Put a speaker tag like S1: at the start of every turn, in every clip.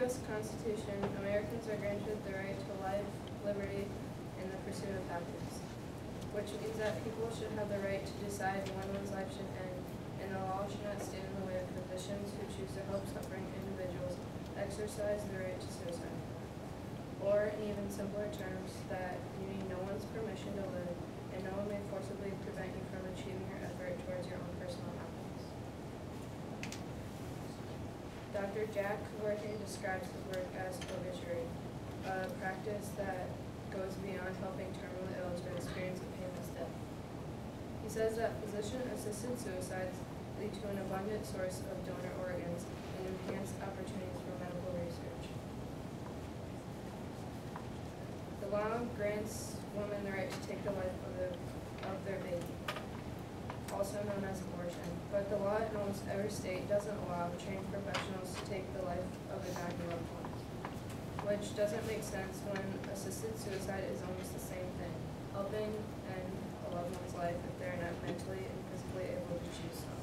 S1: U.S. Constitution, Americans are granted the right to life, liberty, and the pursuit of happiness, which means that people should have the right to decide when one's life should end, and the law should not stand in the way of physicians who choose to help suffering individuals exercise the right to suicide. Or, in even simpler terms, that you need no one's permission to live, and no one may forcibly prevent you from achieving your effort towards your own personal happiness. Dr. Jack Worthy describes his work as obituary, a practice that goes beyond helping terminally ill to experience a painless death. He says that physician-assisted suicides lead to an abundant source of donor organs and enhanced opportunities for medical research. The law grants women the right to take the life of their baby, also known as abortion, but the law in almost every state doesn't allow trained professionals to take the life of a dying loved one, which doesn't make sense when assisted suicide is almost the same thing, helping end a loved one's life if they're not mentally and physically able to choose so.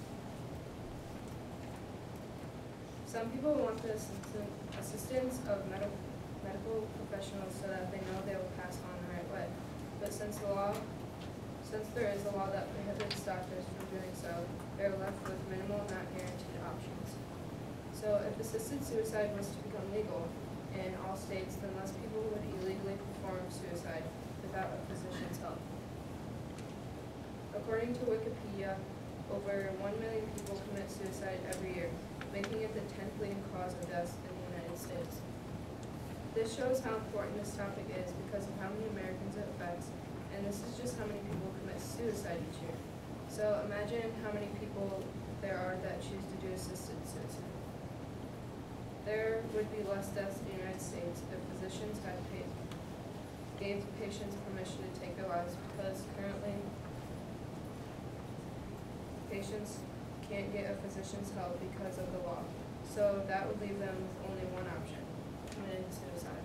S1: Some people want the assistance of medical professionals so that they know they will pass on the right way, but since there is a law that prohibits doctors from doing so, they're left with minimal, not guaranteed options. So if assisted suicide was to become legal in all states, then less people would illegally perform suicide without a physician's help. According to Wikipedia, over 1 million people commit suicide every year, making it the 10th leading cause of death in the United States. This shows how important this topic is because of how many Americans it affects, and this is just how many people commit suicide each year. So imagine how many people there are that choose to do assisted suicide. There would be less deaths in the United States if physicians gave patients permission to take their lives, because currently patients can't get a physician's help because of the law. So that would leave them with only one option: committing suicide.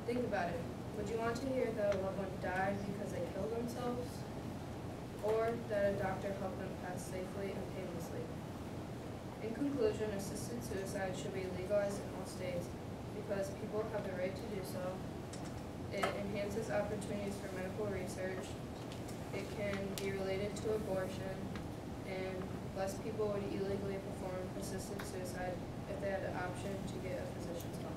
S1: Think about it. Would you want to hear that a loved one died because they killed themselves? Or that a doctor helped them pass safely and painlessly? In conclusion, assisted suicide should be legalized in all states because people have the right to do so. It enhances opportunities for medical research. It can be related to abortion, and less people would illegally perform assisted suicide if they had the option to get a physician's help.